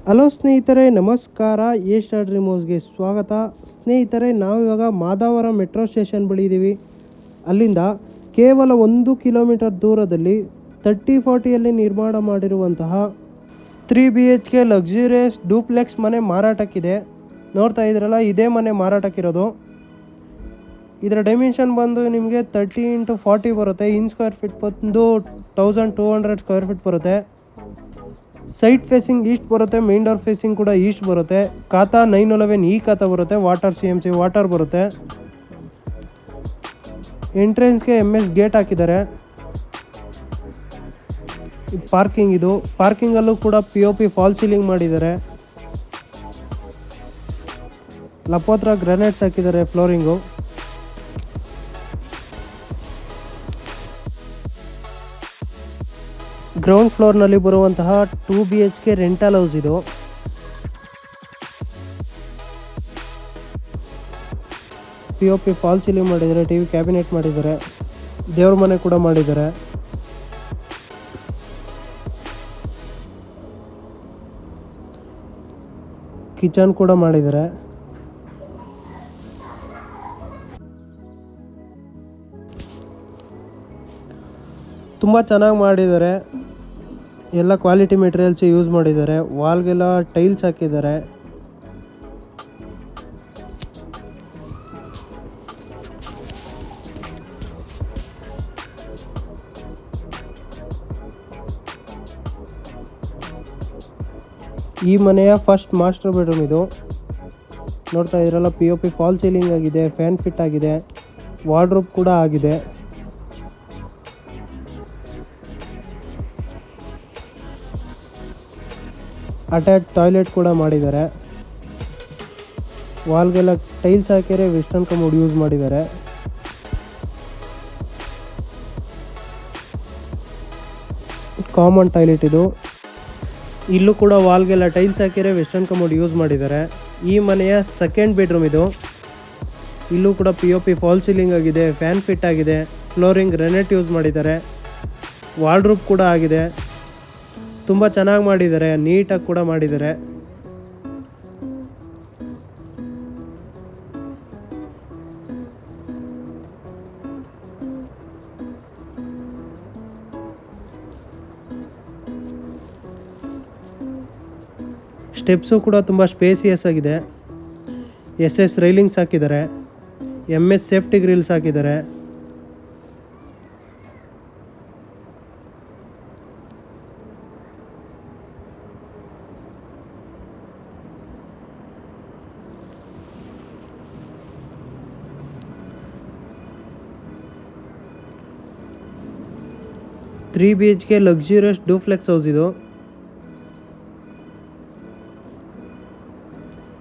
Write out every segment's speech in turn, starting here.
Hello ಸ್ನೇಹಿತರೆ, ನಮಸ್ಕಾರ. A star ರಿಮೋಟ್ಸ್ಗೆ ಸ್ವಾಗತ. ಸ್ನೇಹಿತರೆ, ನಾವಿವಾಗ ಮಾದಾವರ ಮೆಟ್ರೋ ಸ್ಟೇಷನ್ ಬಳಿ ಇದ್ದೀವಿ. ಅಲ್ಲಿಂದ ಕೇವಲ 1 ಕಿಲೋಮೀಟರ್ ದೂರದಲ್ಲಿ 3040ಯಲ್ಲಿ ನಿರ್ಮಾಣ ಮಾಡಿರುವಂತಹ 3BHK ಲಕ್ಸುರಿಯಸ್ ಡೂಪ್ಲೆಕ್ಸ್ ಮನೆ ಮಾರಾಟಕ್ಕಿದೆ. ನೋಡ್ತಾ ಇದ್ರಲ್ಲ, ಇದೇ ಮನೆ ಮಾರಾಟಕ್ಕಿರೋದು. ಇದರ ಡೈಮೆನ್ಷನ್ ಬಂದು ನಿಮಗೆ 30x40 ಬರುತ್ತೆ. ಇನ್ ಸ್ಕ್ವೇರ್ ಫೀಟ್ ಬಂದು 1200 ಸ್ಕ್ವೇರ್ ಫೀಟ್ ಬರುತ್ತೆ. ಸೈಡ್ ಫೇಸಿಂಗ್ ಈಸ್ಟ್ ಬರುತ್ತೆ, ಮೇನ್ ಡೋರ್ ಫೇಸಿಂಗ್ ಕೂಡ ಈಸ್ಟ್ ಬರುತ್ತೆ. ಖಾತಾ 911 ಖಾತಾ ಬರುತ್ತೆ. ವಾಟರ್ CMC ವಾಟರ್ ಬರುತ್ತೆ. ಎಂಟ್ರೆನ್ಸ್ಗೆ MS ಗೇಟ್ ಹಾಕಿದ್ದಾರೆ. ಪಾರ್ಕಿಂಗ್ ಇದು. ಪಾರ್ಕಿಂಗಲ್ಲೂ ಕೂಡ POP ಫಾಲ್ ಸೀಲಿಂಗ್ ಮಾಡಿದ್ದಾರೆ. ಲಪೋತ್ರ ಗ್ರಾನೈಟ್ಸ್ ಹಾಕಿದ್ದಾರೆ ಫ್ಲೋರಿಂಗು. ಗ್ರೌಂಡ್ ಫ್ಲೋರ್ನಲ್ಲಿ ಬರುವಂತಹ 2BHK ರೆಂಟಲ್ ಹೌಸ್ ಇದು. POP ಫಾಲ್ ಸೀಲಿಂಗ್ ಮಾಡಿದ್ದಾರೆ. TV ಕ್ಯಾಬಿನೆಟ್ ಮಾಡಿದ್ದಾರೆ. ದೇವ್ರ ಮನೆ ಕೂಡ ಮಾಡಿದ್ದಾರೆ. ಕಿಚನ್ ಕೂಡ ಮಾಡಿದ್ದಾರೆ. ತುಂಬ ಚೆನ್ನಾಗಿ ಮಾಡಿದ್ದಾರೆ. ಎಲ್ಲ ಕ್ವಾಲಿಟಿ ಮೆಟೀರಿಯಲ್ಸ್ ಯೂಸ್ ಮಾಡಿದ್ದಾರೆ. ವಾಲ್ಗೆಲ್ಲ ಟೈಲ್ಸ್ ಹಾಕಿದ್ದಾರೆ. ಈ ಮನೆಯ ಫಸ್ಟ್ ಮಾಸ್ಟರ್ ಬೆಡ್ರೂಮ್ ಇದು. ನೋಡ್ತಾ ಇದ್ರಲ್ಲ, POP ಫಾಲ್ ಸೀಲಿಂಗ್ ಆಗಿದೆ, ಫ್ಯಾನ್ ಫಿಟ್ ಆಗಿದೆ, ವಾರ್ಡ್ರೋಬ್ ಕೂಡ ಆಗಿದೆ. ಅಟ್ಯಾಚ್ ಟಾಯ್ಲೆಟ್ ಕೂಡ ಮಾಡಿದ್ದಾರೆ. ವಾಲ್ಗೆಲ್ಲ ಟೈಲ್ಸ್ ಹಾಕಿದರೆ ವೆಸ್ಟರ್ನ್ ಕಮೋಡ್ ಯೂಸ್ ಮಾಡಿದ್ದಾರೆ. ಕಾಮನ್ ಟಾಯ್ಲೆಟ್ ಇದು. ಇಲ್ಲೂ ಕೂಡ ವಾಲ್ಗೆಲ್ಲ ಟೈಲ್ಸ್ ಹಾಕಿದರೆ ವೆಸ್ಟರ್ನ್ ಕಮೋಡ್ ಯೂಸ್ ಮಾಡಿದ್ದಾರೆ. ಈ ಮನೆಯ ಸೆಕೆಂಡ್ ಬೆಡ್ರೂಮ್ ಇದು. ಇಲ್ಲೂ ಕೂಡ POP ಫಾಲ್ ಸೀಲಿಂಗ್ ಆಗಿದೆ, ಫ್ಯಾನ್ ಫಿಟ್ ಆಗಿದೆ, ಫ್ಲೋರಿಂಗ್ ಗ್ರಾನೈಟ್ ಯೂಸ್ ಮಾಡಿದ್ದಾರೆ, ವಾರ್ಡ್ರೋಬ್ ಕೂಡ ಆಗಿದೆ. ತುಂಬ ಚೆನ್ನಾಗಿ ಮಾಡಿದ್ದಾರೆ, ನೀಟಾಗಿ ಕೂಡ ಮಾಡಿದ್ದಾರೆ. ಸ್ಟೆಪ್ಸು ಕೂಡ ತುಂಬ ಸ್ಪೇಸಿಯಸ್ ಆಗಿದೆ. SS ರೈಲಿಂಗ್ಸ್ ಹಾಕಿದ್ದಾರೆ. MS ಸೇಫ್ಟಿ ಗ್ರಿಲ್ಸ್ ಹಾಕಿದ್ದಾರೆ. Three BHK luxurious duplex house ಇದು.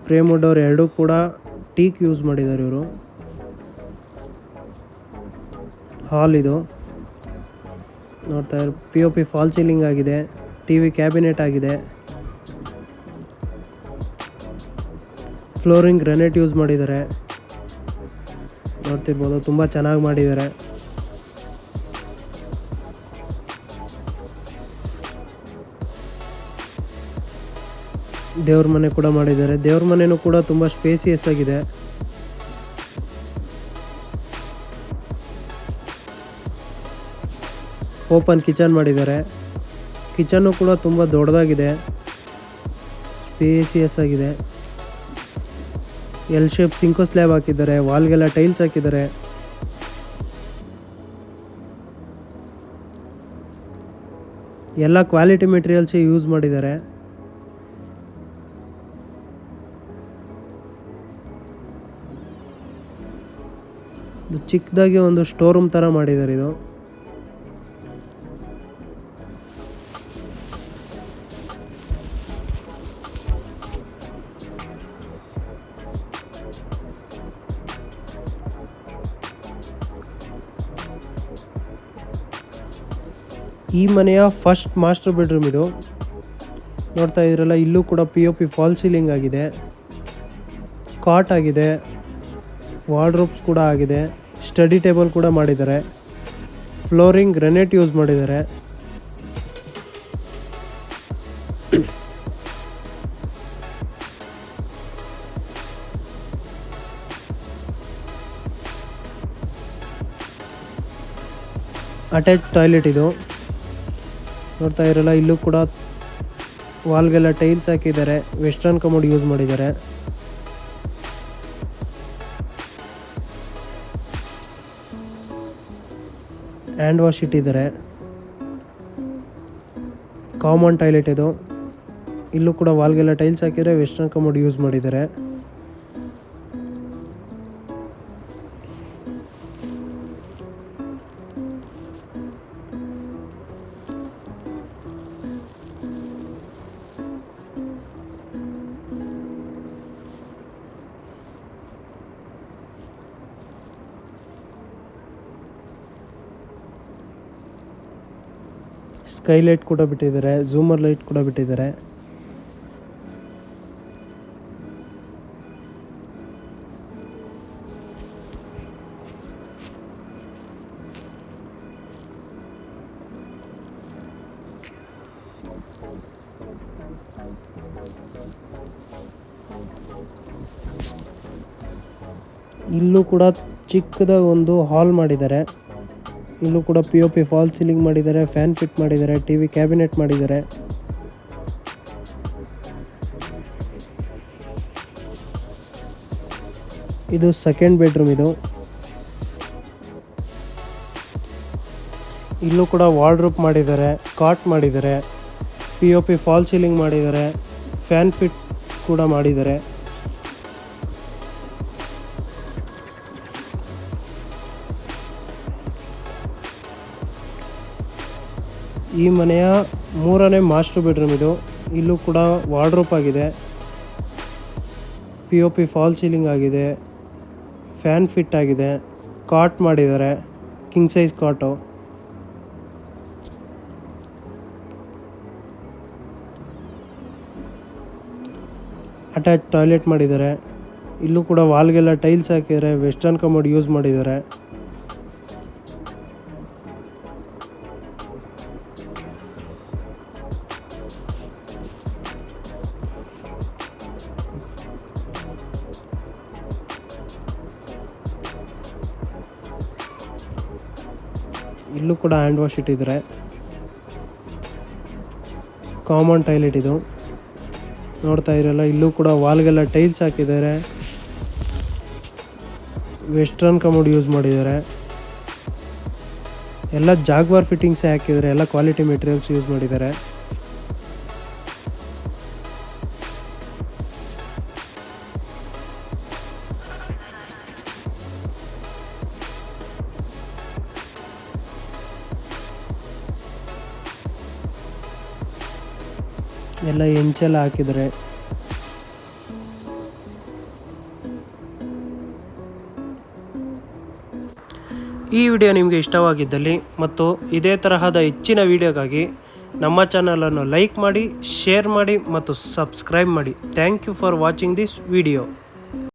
ಫ್ರೇಮ್ ವುಡ್ ಅವ್ರು ಎರಡೂ ಕೂಡ ಟೀಕ್ ಯೂಸ್ ಮಾಡಿದ್ದಾರೆ ಇವರು. ಹಾಲ್ ಇದು. ನೋಡ್ತಾ ಇರೋ POP ಫಾಲ್ ಸೀಲಿಂಗ್ ಆಗಿದೆ, TV ಕ್ಯಾಬಿನೆಟ್ ಆಗಿದೆ, ಫ್ಲೋರಿಂಗ್ ಗ್ರಾನೈಟ್ ಯೂಸ್ ಮಾಡಿದ್ದಾರೆ. ನೋಡ್ತಿರ್ಬೋದು, ತುಂಬ ಚೆನ್ನಾಗಿ ಮಾಡಿದ್ದಾರೆ. ದೇವ್ರ ಮನೆ ಕೂಡ ಮಾಡಿದ್ದಾರೆ. ದೇವ್ರ ಮನೆಯೂ ಕೂಡ ತುಂಬ ಸ್ಪೇಸಿಯಸ್ ಆಗಿದೆ. ಓಪನ್ ಕಿಚನ್ ಮಾಡಿದ್ದಾರೆ. ಕಿಚನ್ನು ಕೂಡ ತುಂಬ ದೊಡ್ಡದಾಗಿದೆ, ಸ್ಪೇಸಿಯಸ್ ಆಗಿದೆ. L ಶೇಪ್ ಸಿಂಕು ಸ್ಲ್ಯಾಬ್ ಹಾಕಿದ್ದಾರೆ. ವಾಲ್ಗೆಲ್ಲ ಟೈಲ್ಸ್ ಹಾಕಿದ್ದಾರೆ. ಎಲ್ಲ ಕ್ವಾಲಿಟಿ ಮೆಟೀರಿಯಲ್ಸ್ ಯೂಸ್ ಮಾಡಿದ್ದಾರೆ. ಚಿಕ್ಕದಾಗಿ ಒಂದು ಸ್ಟೋರ್ ರೂಮ್ ಥರ ಮಾಡಿದ್ದಾರೆ ಇದು. ಈ ಮನೆಯ ಫಸ್ಟ್ ಮಾಸ್ಟರ್ ಬೆಡ್ರೂಮ್ ಇದು. ನೋಡ್ತಾ ಇದ್ರಲ್ಲ, ಇಲ್ಲೂ ಕೂಡ POP ಫಾಲ್ ಸೀಲಿಂಗ್ ಆಗಿದೆ, ಕಾಟ್ ಆಗಿದೆ, ವಾರ್ಡ್ರೋಬ್ಸ್ ಕೂಡ ಆಗಿದೆ, ಸ್ಟಡಿ ಟೇಬಲ್ ಕೂಡ ಮಾಡಿದ್ದಾರೆ, ಫ್ಲೋರಿಂಗ್ ಗ್ರಾನೈಟ್ ಯೂಸ್ ಮಾಡಿದ್ದಾರೆ. ಅಟ್ಯಾಚ್ ಟಾಯ್ಲೆಟ್ ಇದು ನೋಡ್ತಾ ಇರಲ್ಲ. ಇಲ್ಲೂ ಕೂಡ ವಾಲ್ಗೆಲ್ಲ ಟೈಲ್ಸ್ ಹಾಕಿದ್ದಾರೆ. ವೆಸ್ಟರ್ನ್ ಕಮೋಡ್ ಯೂಸ್ ಮಾಡಿದ್ದಾರೆ. ಹ್ಯಾಂಡ್ ವಾಶ್ ಇಟ್ಟಿದ್ದಾರೆ. ಕಾಮನ್ ಟಾಯ್ಲೆಟ್ ಇದು. ಇಲ್ಲೂ ಕೂಡ ವಾಲ್ಗೆಲ್ಲ ಟೈಲ್ಸ್ ಹಾಕಿದರೆ ವೆಸ್ಟರ್ನ್ ಕಮೋಡ್ ಯೂಸ್ ಮಾಡಿದ್ದಾರೆ. ಸ್ಕೈ ಲೈಟ್ ಕೂಡ ಬಿಟ್ಟಿದ್ದಾರೆ. ಝೂಮರ್ ಲೈಟ್ ಕೂಡ ಬಿಟ್ಟಿದ್ದಾರೆ. ಇಲ್ಲೂ ಕೂಡ ಚಿಕ್ಕದಾಗಿ ಒಂದು ಹಾಲ್ ಮಾಡಿದ್ದಾರೆ. ಇಲ್ಲೂ ಕೂಡ POP ಫಾಲ್ ಸೀಲಿಂಗ್ ಮಾಡಿದ್ದಾರೆ. ಫ್ಯಾನ್ ಫಿಟ್ ಮಾಡಿದ್ದಾರೆ. TV ಕ್ಯಾಬಿನೆಟ್ ಮಾಡಿದ್ದಾರೆ. ಇದು ಸೆಕೆಂಡ್ ಬೆಡ್ರೂಮ್ ಇದು. ಇಲ್ಲೂ ಕೂಡ ವಾರ್ಡ್ರೋಬ್ ಮಾಡಿದ್ದಾರೆ. ಕಾಟ್ ಮಾಡಿದ್ದಾರೆ. POP ಫಾಲ್ ಸೀಲಿಂಗ್ ಮಾಡಿದ್ದಾರೆ. ಫ್ಯಾನ್ ಫಿಟ್ ಕೂಡ ಮಾಡಿದ್ದಾರೆ. ಈ ಮನೆಯ 3ನೇ ಮಾಸ್ಟರ್ ಬೆಡ್ರೂಮ್ ಇದು. ಇಲ್ಲೂ ಕೂಡ ವಾರ್ಡ್ರೋಬ್ ಆಗಿದೆ. POP ಫಾಲ್ ಸೀಲಿಂಗ್ ಆಗಿದೆ. ಫ್ಯಾನ್ ಫಿಟ್ ಆಗಿದೆ. ಕಾಟ್ ಮಾಡಿದ್ದಾರೆ. ಕಿಂಗ್ ಸೈಜ್ ಕಾಟು. ಅಟ್ಯಾಚ್ ಟಾಯ್ಲೆಟ್ ಮಾಡಿದ್ದಾರೆ. ಇಲ್ಲೂ ಕೂಡ ವಾಲ್ಗೆಲ್ಲ ಟೈಲ್ಸ್ ಹಾಕಿದ್ದಾರೆ. ವೆಸ್ಟರ್ನ್ ಕಮೋಡ್ ಯೂಸ್ ಮಾಡಿದ್ದಾರೆ. ಇಲ್ಲೂ ಕೂಡ ಹ್ಯಾಂಡ್ ವಾಶ್ ಇಟ್ಟಿದ್ದಾರೆ. ಕಾಮನ್ ಟಾಯ್ಲೆಟ್ ಇದು. ನೋಡ್ತಾ ಇರಲ್ಲ. ಇಲ್ಲೂ ಕೂಡ ವಾಲ್ಗೆಲ್ಲ ಟೈಲ್ಸ್ ಹಾಕಿದ್ದಾರೆ. ವೆಸ್ಟರ್ನ್ ಕಮೋಡ್ ಯೂಸ್ ಮಾಡಿದ್ದಾರೆ. ಎಲ್ಲ ಜಾಗ್ವಾರ್ ಫಿಟ್ಟಿಂಗ್ಸೇ ಹಾಕಿದ್ದಾರೆ. ಎಲ್ಲ ಕ್ವಾಲಿಟಿ ಮೆಟೀರಿಯಲ್ಸ್ ಯೂಸ್ ಮಾಡಿದ್ದಾರೆ. ಎಲ್ಲ ಹೆಂಚೆಲ್ಲ ಹಾಕಿದ್ದಾರೆ. ಈ ವಿಡಿಯೋ ನಿಮಗೆ ಇಷ್ಟವಾಗಿದ್ದಲ್ಲಿ ಮತ್ತು ಇದೇ ತರಹದ ಹೆಚ್ಚಿನ ವಿಡಿಯೋಗಾಗಿ ನಮ್ಮ ಚಾನಲನ್ನು ಲೈಕ್ ಮಾಡಿ, ಶೇರ್ ಮಾಡಿ ಮತ್ತು ಸಬ್ಸ್ಕ್ರೈಬ್ ಮಾಡಿ. Thank you for watching this video.